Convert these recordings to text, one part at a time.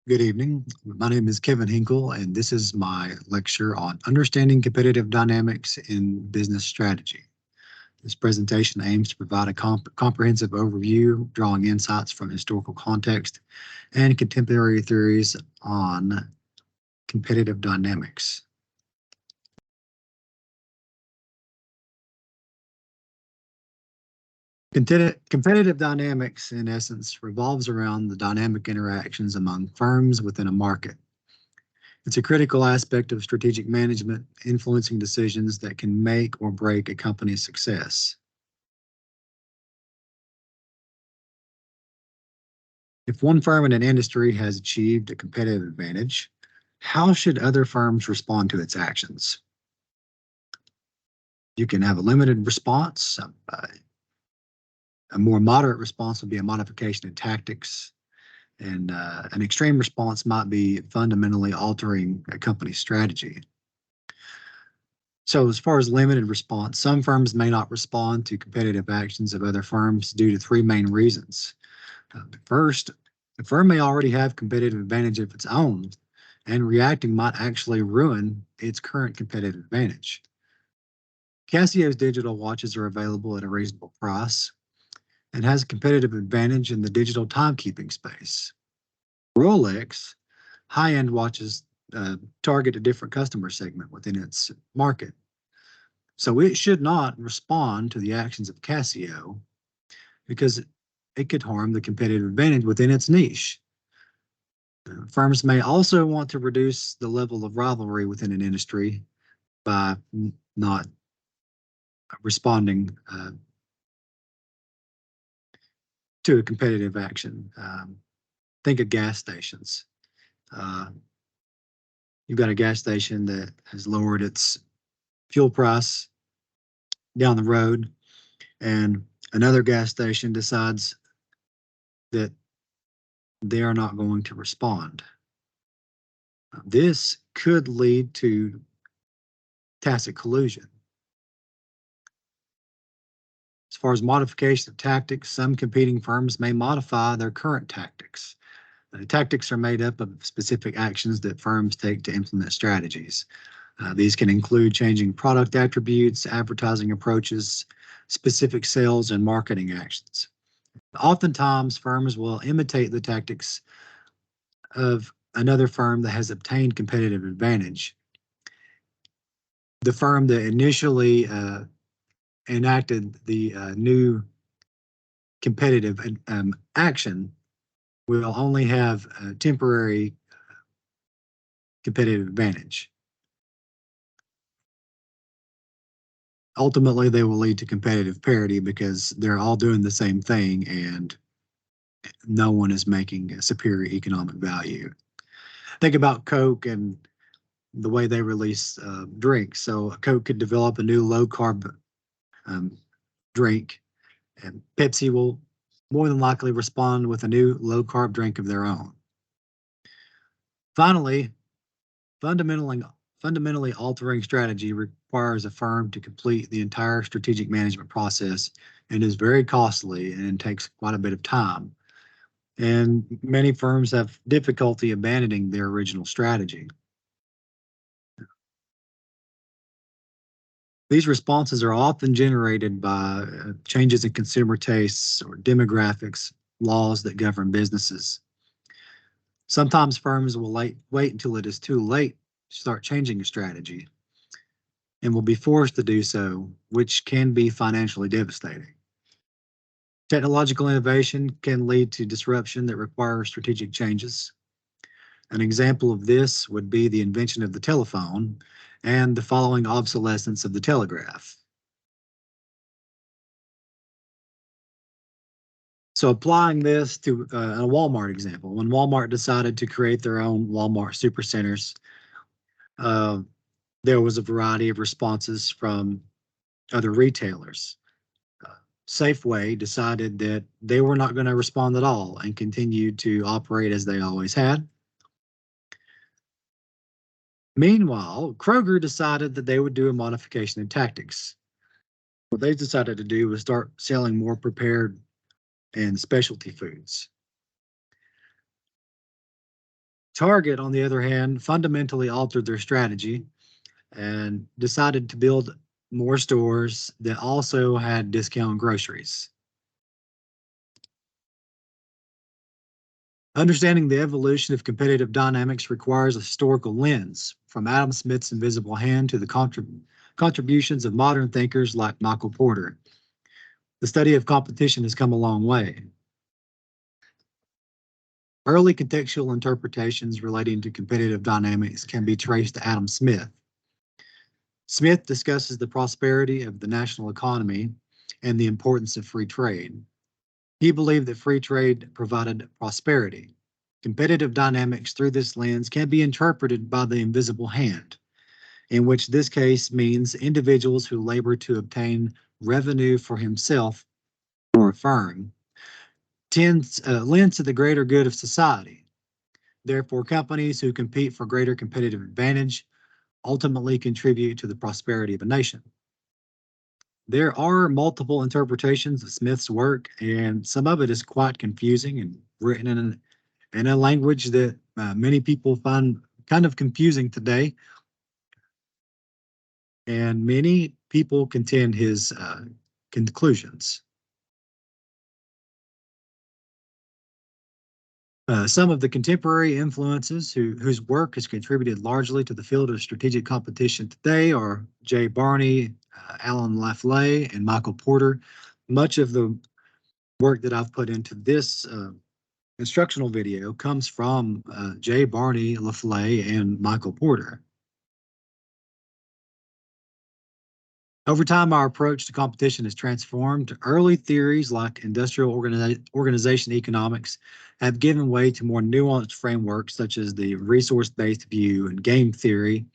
Good evening. My name is Kevin Hinkle, and this is my lecture on understanding competitive dynamics in business strategy. This presentation aims to provide a comprehensive overview, drawing insights from historical context and contemporary theories on competitive dynamics. Competitive dynamics, in essence, revolves around the dynamic interactions among firms within a market. It's a critical aspect of strategic management, influencing decisions that can make or break a company's success. If one firm in an industry has achieved a competitive advantage, how should other firms respond to its actions? You can have a limited response. A more moderate response would be a modification in tactics, and an extreme response might be fundamentally altering a company's strategy. So as far as limited response, some firms may not respond to competitive actions of other firms due to three main reasons. First, the firm may already have competitive advantage of its own, and reacting might actually ruin its current competitive advantage. Casio's digital watches are available at a reasonable price and has a competitive advantage in the digital timekeeping space. Rolex, high-end watches, target a different customer segment within its market. So it should not respond to the actions of Casio because it could harm the competitive advantage within its niche. Firms may also want to reduce the level of rivalry within an industry by not responding to a competitive action. Think of gas stations. You've got a gas station that has lowered its fuel price down the road, and another gas station decides that they are not going to respond. This could lead to tacit collusion. As far as modification of tactics, some competing firms may modify their current tactics. Tactics are made up of specific actions that firms take to implement strategies. These can include changing product attributes, advertising approaches, specific sales and marketing actions. Oftentimes, firms will imitate the tactics of another firm that has obtained competitive advantage. The firm that initially enacted the new competitive action will only have a temporary competitive advantage. Ultimately, they will lead to competitive parity because they're all doing the same thing and no one is making a superior economic value. Think about Coke and the way they release drinks. So Coke could develop a new low-carb drink, and Pepsi will more than likely respond with a new low-carb drink of their own. Finally, fundamentally altering strategy requires a firm to complete the entire strategic management process and is very costly and takes quite a bit of time. And many firms have difficulty abandoning their original strategy. These responses are often generated by changes in consumer tastes or demographics, laws that govern businesses. Sometimes firms will wait until it is too late to start changing a strategy and will be forced to do so, which can be financially devastating. Technological innovation can lead to disruption that requires strategic changes. An example of this would be the invention of the telephone and the following obsolescence of the telegraph. So applying this to a Walmart example, when Walmart decided to create their own Walmart supercenters, there was a variety of responses from other retailers. Safeway decided that they were not going to respond at all and continued to operate as they always had. Meanwhile, Kroger decided that they would do a modification in tactics. What they decided to do was start selling more prepared and specialty foods. Target, on the other hand, fundamentally altered their strategy and decided to build more stores that also had discount groceries. Understanding the evolution of competitive dynamics requires a historical lens, from Adam Smith's invisible hand to the contributions of modern thinkers like Michael Porter. The study of competition has come a long way. Early contextual interpretations relating to competitive dynamics can be traced to Adam Smith. Smith discusses the prosperity of the national economy and the importance of free trade. He believed that free trade provided prosperity. Competitive dynamics through this lens can be interpreted by the invisible hand, in which this case means individuals who labor to obtain revenue for himself or a firm lends to the greater good of society. Therefore, companies who compete for greater competitive advantage ultimately contribute to the prosperity of a nation. There are multiple interpretations of Smith's work, and some of it is quite confusing and written in a language that many people find kind of confusing today. And many people contend his conclusions. Some of the contemporary influences whose work has contributed largely to the field of strategic competition today are Jay Barney, Alan Lafley, and Michael Porter. Much of the work that I've put into this instructional video comes from Jay Barney, Lafley, and Michael Porter. Over time, our approach to competition has transformed. Early theories like industrial organization economics have given way to more nuanced frameworks such as the resource-based view and game theory,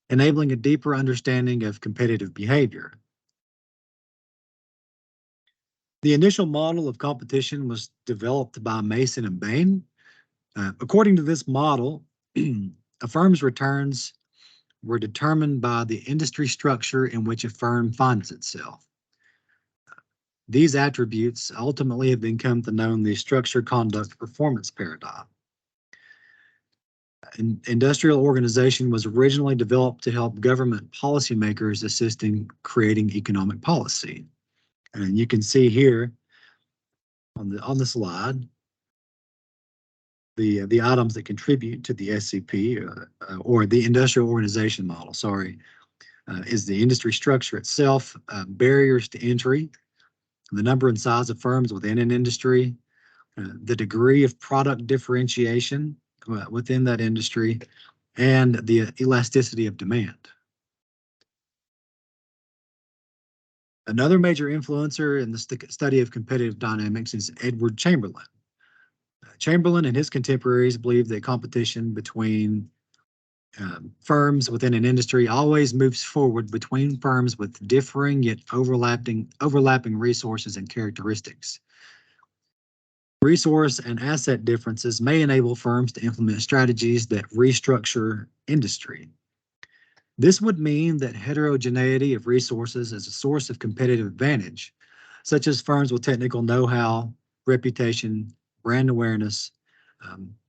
enabling a deeper understanding of competitive behavior. The initial model of competition was developed by Mason and Bain. According to this model, a firm's returns were determined by the industry structure in which a firm finds itself. These attributes ultimately have become known the structure conduct performance paradigm. Industrial organization was originally developed to help government policymakers assist in creating economic policy. And you can see here on the slide the items that contribute to the SCP or the industrial organization model, sorry, is the industry structure itself, barriers to entry, the number and size of firms within an industry, the degree of product differentiation within that industry, and the elasticity of demand. Another major influencer in the study of competitive dynamics is Edward Chamberlain. Chamberlain and his contemporaries believed that competition between firms within an industry always moves forward between firms with differing yet overlapping resources and characteristics. Resource and asset differences may enable firms to implement strategies that restructure industry. This would mean that heterogeneity of resources is a source of competitive advantage, such as firms with technical know-how, reputation, brand awareness,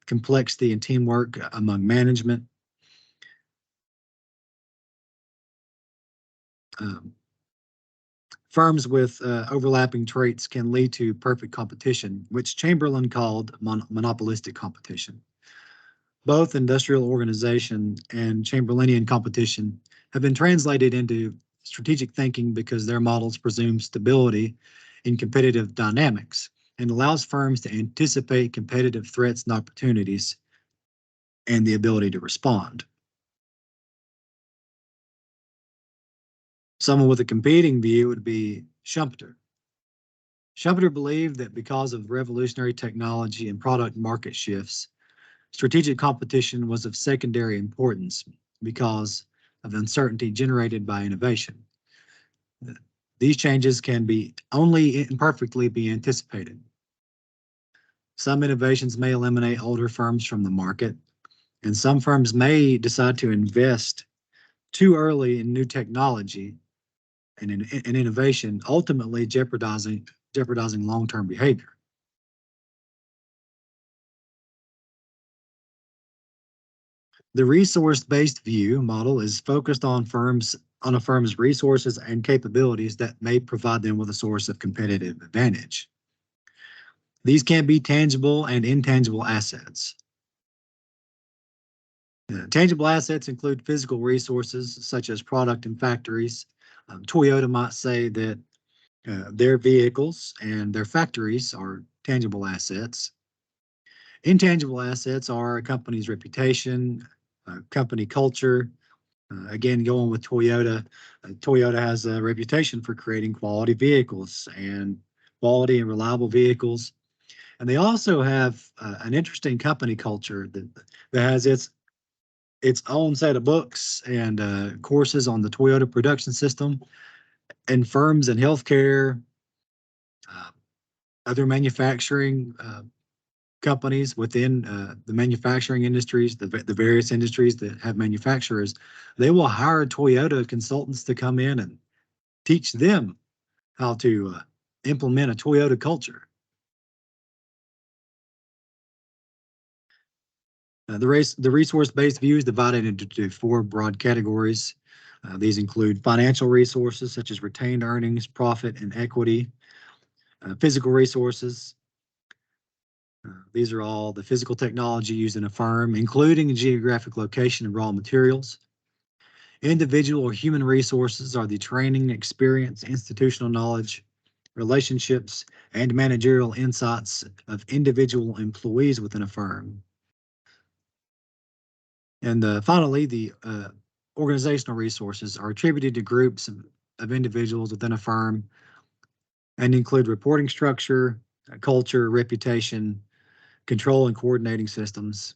complexity and teamwork among management. Firms with overlapping traits can lead to perfect competition, which Chamberlain called monopolistic competition. Both industrial organization and Chamberlainian competition have been translated into strategic thinking because their models presume stability in competitive dynamics and allows firms to anticipate competitive threats and opportunities and the ability to respond. Someone with a competing view would be Schumpeter. Schumpeter believed that because of revolutionary technology and product market shifts, strategic competition was of secondary importance because of uncertainty generated by innovation. These changes can only imperfectly be anticipated. Some innovations may eliminate older firms from the market, and some firms may decide to invest too early in new technology and in innovation, ultimately jeopardizing long-term behavior. The resource-based view model is focused on a firm's resources and capabilities that may provide them with a source of competitive advantage. These can be tangible and intangible assets. Tangible assets include physical resources such as product and factories. Toyota might say that their vehicles and their factories are tangible assets. Intangible assets are a company's reputation, company culture. Again, going with Toyota, Toyota has a reputation for creating quality vehicles and quality and reliable vehicles. And they also have an interesting company culture that has its own set of books and courses on the Toyota production system, and firms in healthcare, uh, other manufacturing companies within the manufacturing industries, the various industries that have manufacturers. They will hire Toyota consultants to come in and teach them how to implement a Toyota culture. The resource-based view is divided into four broad categories. These include financial resources such as retained earnings, profit, and equity. Physical resources. These are all the physical technology used in a firm, including geographic location and raw materials. Individual or human resources are the training, experience, institutional knowledge, relationships, and managerial insights of individual employees within a firm. And finally, the organizational resources are attributed to groups of individuals within a firm and include reporting structure, culture, reputation, control and coordinating systems.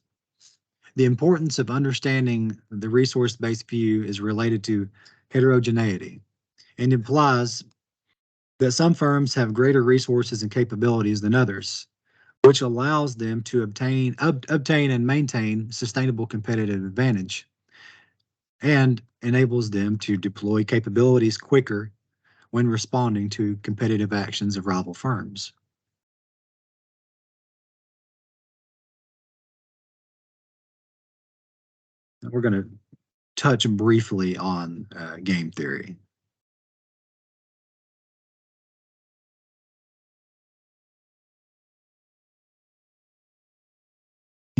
The importance of understanding the resource-based view is related to heterogeneity and implies that some firms have greater resources and capabilities than others, which allows them to obtain and maintain sustainable competitive advantage and enables them to deploy capabilities quicker when responding to competitive actions of rival firms. We're going to touch briefly on game theory.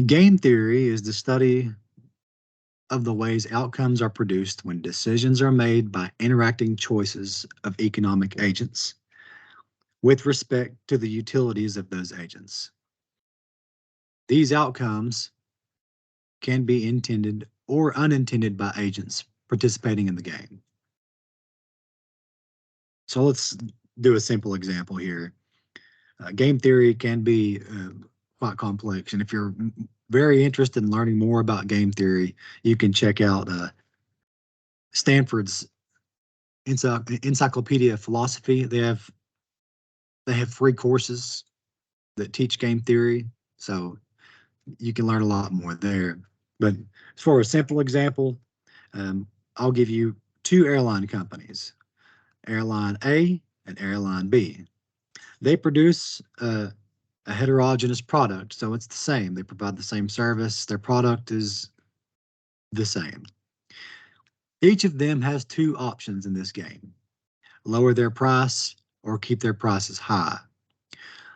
Game theory is the study of the ways outcomes are produced when decisions are made by interacting choices of economic agents with respect to the utilities of those agents. These outcomes can be intended or unintended by agents participating in the game. So let's do a simple example here. Game theory can be quite complex, and if you're very interested in learning more about game theory, you can check out Stanford's Encyclopedia of Philosophy. They have free courses that teach game theory, so you can learn a lot more there. But for a simple example, I'll give you two airline companies, Airline A and Airline B. They produce a heterogeneous product, so it's the same. They provide the same service. Their product is the same. Each of them has two options in this game: lower their price or keep their prices high.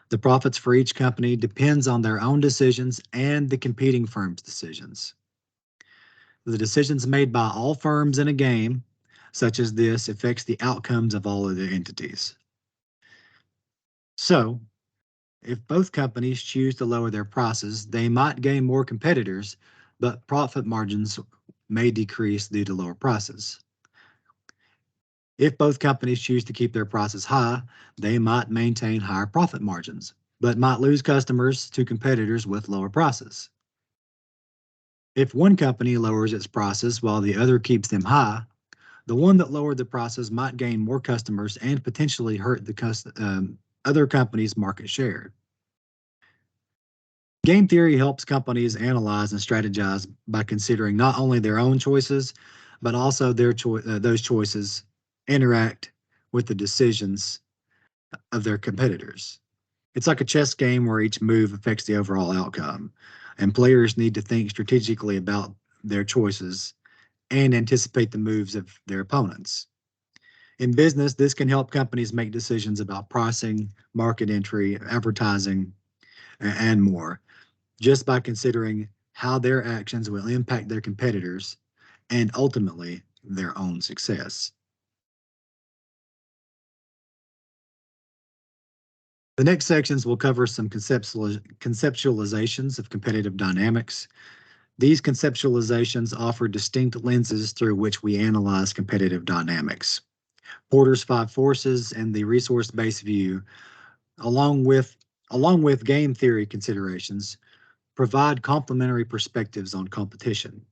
The profits for each company depends on their own decisions and the competing firm's decisions. The decisions made by all firms in a game such as this affects the outcomes of all of the entities. So, if both companies choose to lower their prices, they might gain more competitors, but profit margins may decrease due to lower prices. If both companies choose to keep their prices high, they might maintain higher profit margins, but might lose customers to competitors with lower prices. If one company lowers its prices while the other keeps them high, the one that lowered the prices might gain more customers and potentially hurt the other company's market share. Game theory helps companies analyze and strategize by considering not only their own choices, but also those choices interact with the decisions of their competitors. It's like a chess game where each move affects the overall outcome, and players need to think strategically about their choices and anticipate the moves of their opponents. In business, this can help companies make decisions about pricing, market entry, advertising, and more, just by considering how their actions will impact their competitors and ultimately their own success. The next sections will cover some conceptualizations of competitive dynamics. These conceptualizations offer distinct lenses through which we analyze competitive dynamics. Porter's five forces and the resource-based view, along with game theory considerations, provide complementary perspectives on competition.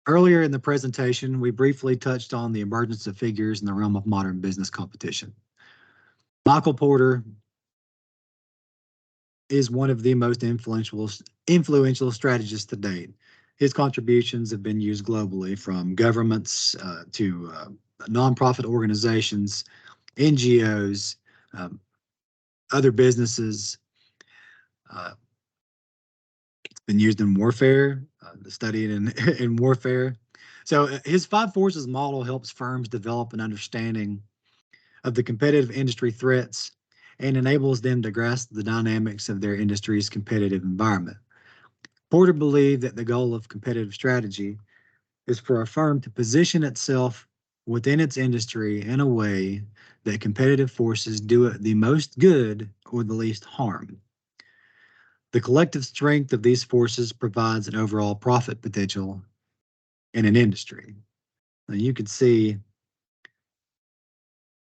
Earlier in the presentation, we briefly touched on the emergence of figures in the realm of modern business competition. Michael Porter is one of the most influential strategists to date. His contributions have been used globally, from governments to nonprofit organizations, NGOs, um, other businesses. It's been used in warfare, studied in warfare. So his five forces model helps firms develop an understanding of the competitive industry threats and enables them to grasp the dynamics of their industry's competitive environment. Porter believed that the goal of competitive strategy is for a firm to position itself within its industry in a way that competitive forces do it the most good or the least harm. The collective strength of these forces provides an overall profit potential in an industry. Now you can see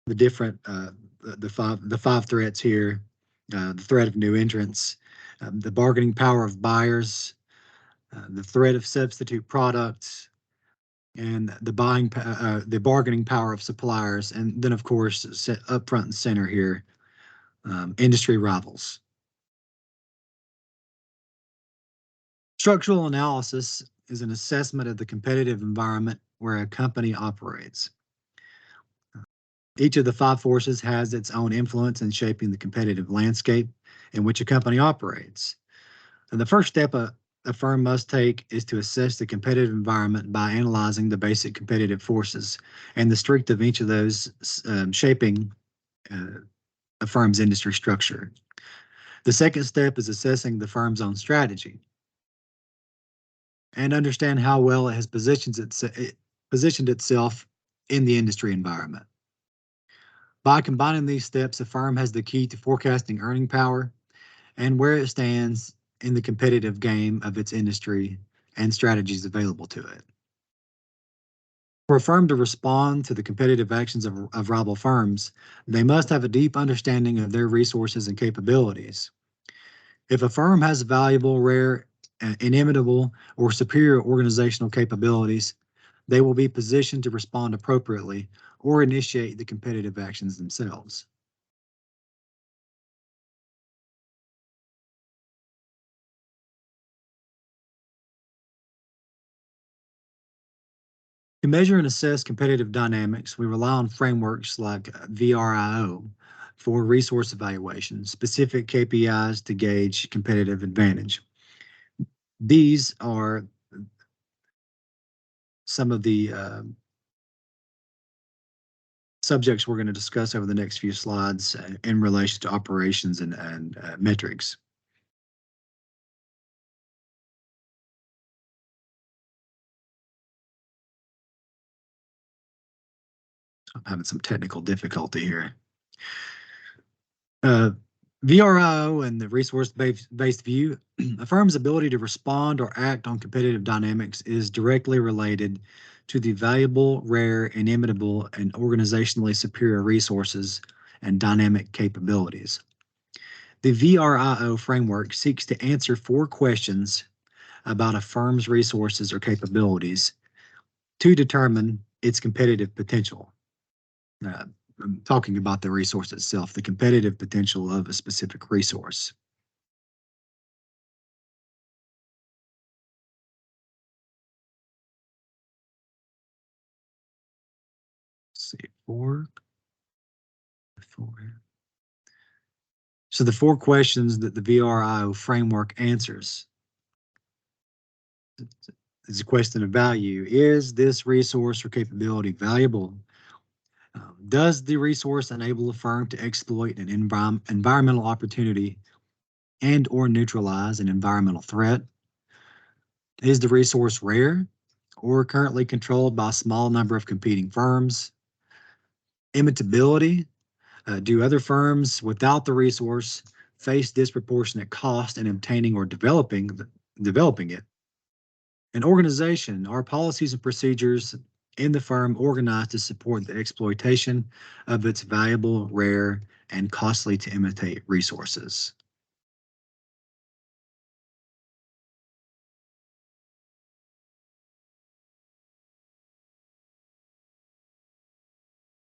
the different the five threats here: the threat of new entrants, the bargaining power of buyers, the threat of substitute products, and the bargaining power of suppliers, and then of course set up front and center here, industry rivals. Structural analysis is an assessment of the competitive environment where a company operates. Each of the five forces has its own influence in shaping the competitive landscape in which a company operates. And the first step a firm must take is to assess the competitive environment by analyzing the basic competitive forces and the strength of each of those shaping a firm's industry structure. The second step is assessing the firm's own strategy and understand how well it has positioned itself in the industry environment. By combining these steps, a firm has the key to forecasting earning power and where it stands in the competitive game of its industry and strategies available to it. For a firm to respond to the competitive actions of rival firms, they must have a deep understanding of their resources and capabilities. If a firm has valuable, rare, inimitable, or superior organizational capabilities, they will be positioned to respond appropriately or initiate the competitive actions themselves. To measure and assess competitive dynamics, we rely on frameworks like VRIO for resource evaluation, specific KPIs to gauge competitive advantage. These are some of the subjects we're going to discuss over the next few slides in relation to operations and metrics. I'm having some technical difficulty here. VRIO and the resource-based view, a firm's ability to respond or act on competitive dynamics is directly related to the valuable, rare, inimitable, and organizationally superior resources and dynamic capabilities. The VRIO framework seeks to answer four questions about a firm's resources or capabilities to determine its competitive potential. I'm talking about the resource itself, the competitive potential of a specific resource. Let's see, four. So the four questions that the VRIO framework answers is a question of value. Is this resource or capability valuable? Does the resource enable a firm to exploit an environmental opportunity and or neutralize an environmental threat? Is the resource rare or currently controlled by a small number of competing firms? Imitability. Do other firms without the resource face disproportionate cost in obtaining or developing it? An organization, are policies and procedures in the firm organized to support the exploitation of its valuable, rare, and costly to imitate resources?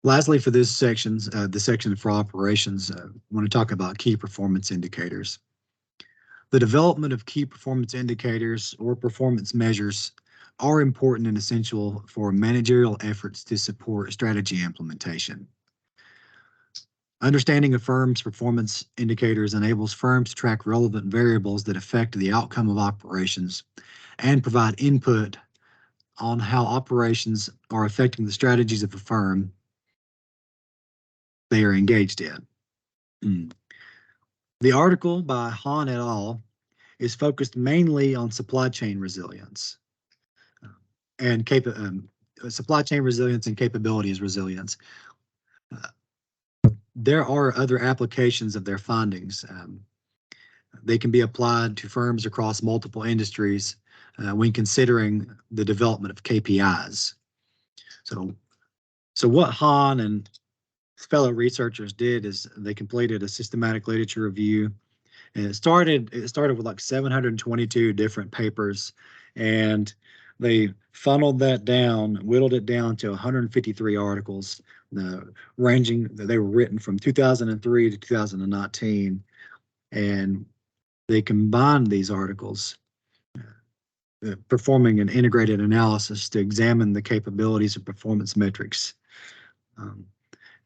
Lastly, for this section, the section for operations, I want to talk about key performance indicators. The development of key performance indicators or performance measures are important and essential for managerial efforts to support strategy implementation. Understanding a firm's performance indicators enables firms to track relevant variables that affect the outcome of operations and provide input on how operations are affecting the strategies of a firm they are engaged in. The article by Hahn et al. Is focused mainly on supply chain resilience and supply chain resilience and capabilities resilience. There are other applications of their findings. They can be applied to firms across multiple industries when considering the development of KPIs. So what Hahn and fellow researchers did is they completed a systematic literature review, and it started with like 722 different papers, and they funneled that down, whittled it down to 153 articles, they were written from 2003 to 2019, and they combined these articles, performing an integrated analysis to examine the capabilities of performance metrics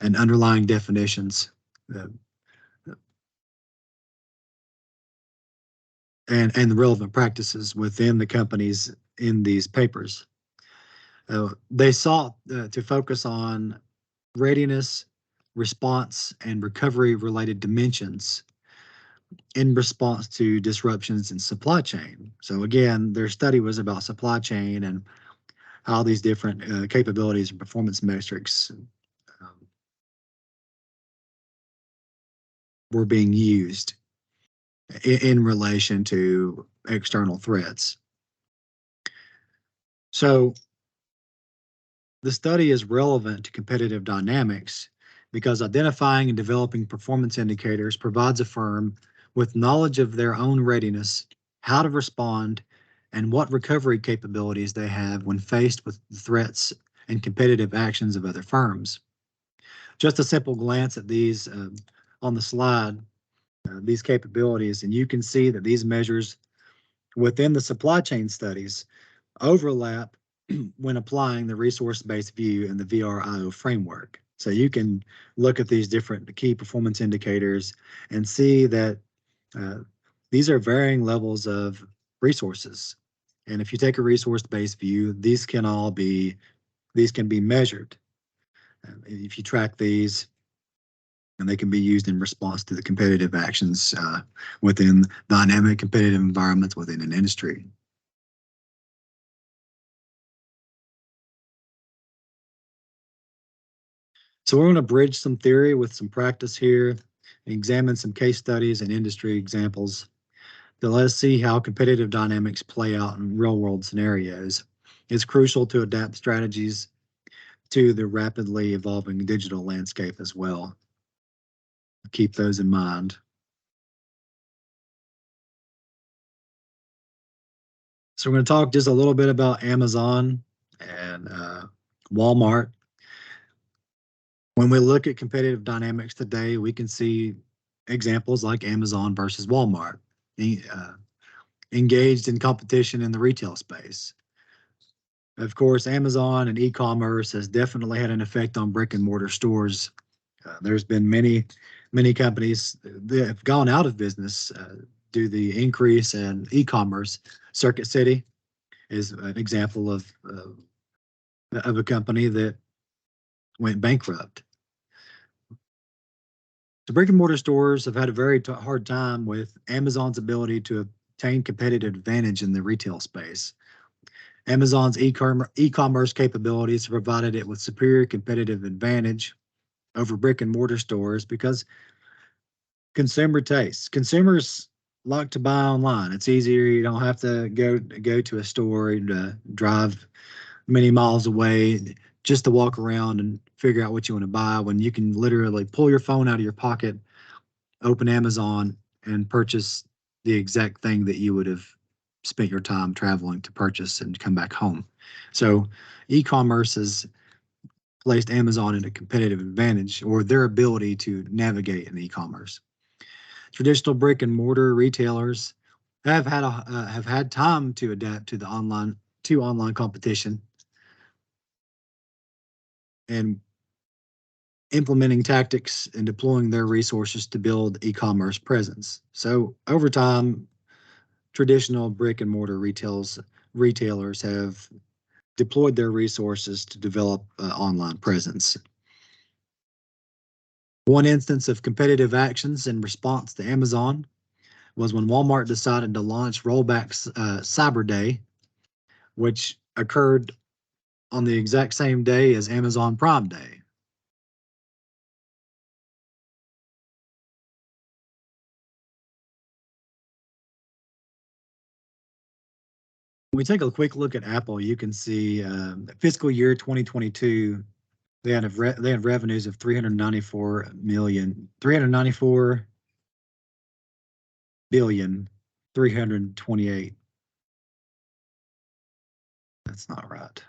and underlying definitions and the relevant practices within the companies in these papers. They sought to focus on readiness, response, and recovery related dimensions in response to disruptions in supply chain. So again, their study was about supply chain and how these different capabilities and performance metrics were being used in relation to external threats. So the study is relevant to competitive dynamics because identifying and developing performance indicators provides a firm with knowledge of their own readiness, how to respond, and what recovery capabilities they have when faced with the threats and competitive actions of other firms. Just a simple glance at these on the slide, these capabilities, and you can see that these measures within the supply chain studies overlap when applying the resource-based view in the VRIO framework. So you can look at these different key performance indicators and see that these are varying levels of resources. And if you take a resource-based view, these can be measured. If you track these, and they can be used in response to the competitive actions within dynamic competitive environments within an industry. So we're going to bridge some theory with some practice here and examine some case studies and industry examples to let us see how competitive dynamics play out in real-world scenarios. It's crucial to adapt strategies to the rapidly evolving digital landscape as well. Keep those in mind. So we're going to talk just a little bit about Amazon and Walmart. When we look at competitive dynamics today, we can see examples like Amazon versus Walmart, engaged in competition in the retail space. Of course, Amazon and e-commerce has definitely had an effect on brick and mortar stores. There's been many Many companies that have gone out of business due to the increase in e-commerce. Circuit City is an example of a company that went bankrupt. The brick and mortar stores have had a very hard time with Amazon's ability to obtain competitive advantage in the retail space. Amazon's e-commerce capabilities have provided it with superior competitive advantage over brick and mortar stores because consumer tastes. Consumers like to buy online. It's easier. You don't have to go to a store and drive many miles away just to walk around and figure out what you want to buy when you can literally pull your phone out of your pocket, open Amazon, and purchase the exact thing that you would have spent your time traveling to purchase and come back home. So e-commerce has placed Amazon in a competitive advantage, or their ability to navigate in e-commerce. Traditional brick and mortar retailers have had time to adapt to the online competition and implementing tactics and deploying their resources to build e-commerce presence. So over time, traditional brick and mortar retailers have deployed their resources to develop online presence. One instance of competitive actions in response to Amazon was when Walmart decided to launch rollbacks Cyber Day, which occurred on the exact same day as Amazon Prime Day. When we take a quick look at Apple, you can see fiscal year 2022, they had revenues of 394 billion 328. That's not right.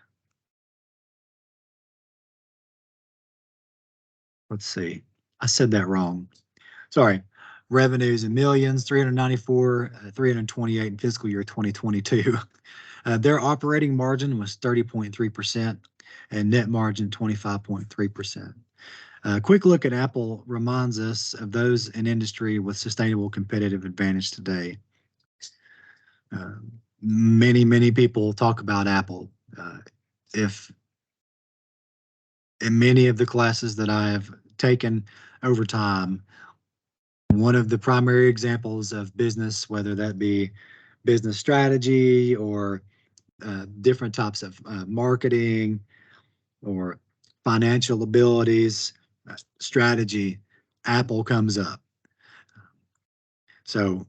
Let's see. I said that wrong. Sorry. Revenues in millions, 394, 328 in fiscal year 2022. Their operating margin was 30.3% and net margin 25.3%. A quick look at Apple reminds us of those in industry with sustainable competitive advantage today. Uh, many people talk about Apple. If in many of the classes that I have taken over time, one of the primary examples of business, whether that be business strategy or different types of marketing or financial abilities, strategy, Apple comes up. So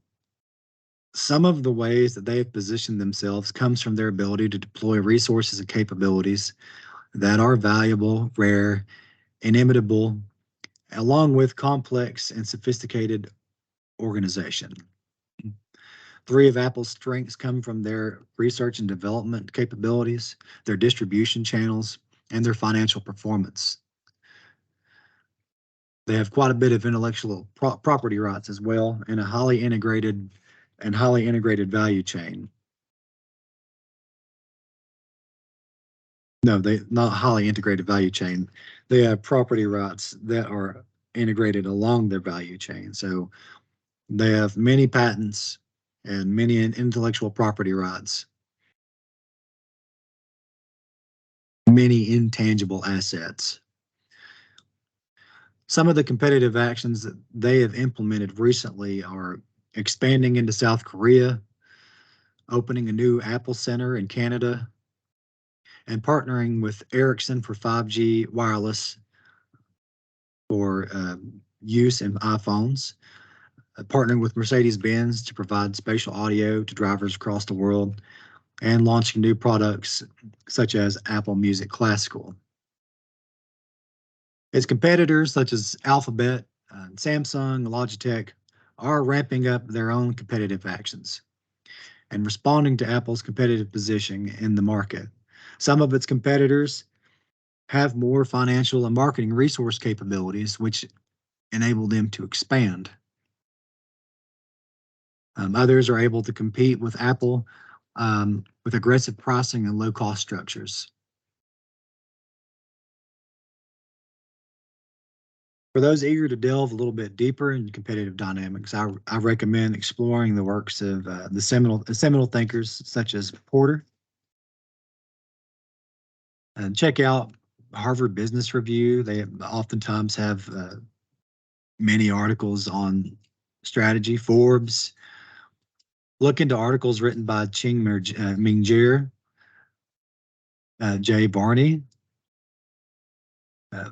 some of the ways that they have positioned themselves comes from their ability to deploy resources and capabilities that are valuable, rare, inimitable, along with complex and sophisticated organization. Three of Apple's strengths come from their research and development capabilities, their distribution channels, and their financial performance. They have quite a bit of intellectual property rights as well, and a highly integrated value chain. No, they not highly integrated value chain. They have property rights that are integrated along their value chain. So they have many patents and many intellectual property rights, many intangible assets. Some of the competitive actions that they have implemented recently are expanding into South Korea, opening a new Apple Center in Canada, and partnering with Ericsson for 5G wireless for use in iPhones, partnering with Mercedes-Benz to provide spatial audio to drivers across the world, and launching new products such as Apple Music Classical. Its competitors such as Alphabet, Samsung, Logitech are ramping up their own competitive actions and responding to Apple's competitive position in the market. Some of its competitors have more financial and marketing resource capabilities, which enable them to expand. Others are able to compete with Apple with aggressive pricing and low cost structures. For those eager to delve a little bit deeper in competitive dynamics, I recommend exploring the works of the seminal thinkers such as Porter. And check out Harvard Business Review. They oftentimes have many articles on strategy. Forbes. Look into articles written by Ming Jir, Jay Barney.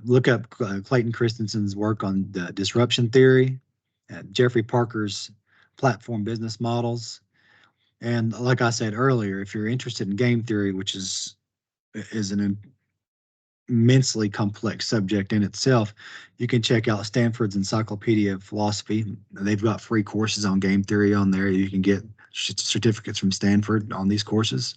Look up Clayton Christensen's work on the disruption theory, Jeffrey Parker's platform business models. And like I said earlier, if you're interested in game theory, which is an immensely complex subject in itself, you can check out Stanford's Encyclopedia of Philosophy. They've got free courses on game theory on there. You can get certificates from Stanford on these courses.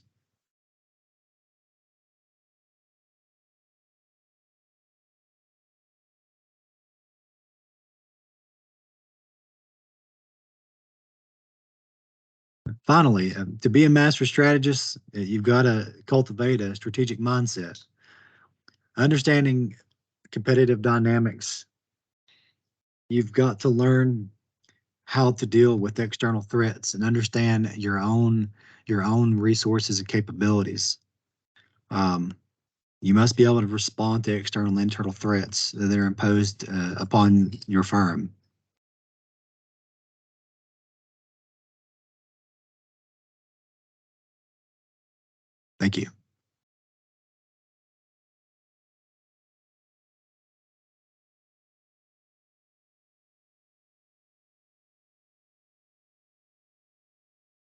Finally, to be a master strategist, you've got to cultivate a strategic mindset. Understanding competitive dynamics, you've got to learn how to deal with external threats and understand your own resources and capabilities. Um, you must be able to respond to external and internal threats that are imposed upon your firm. Thank you.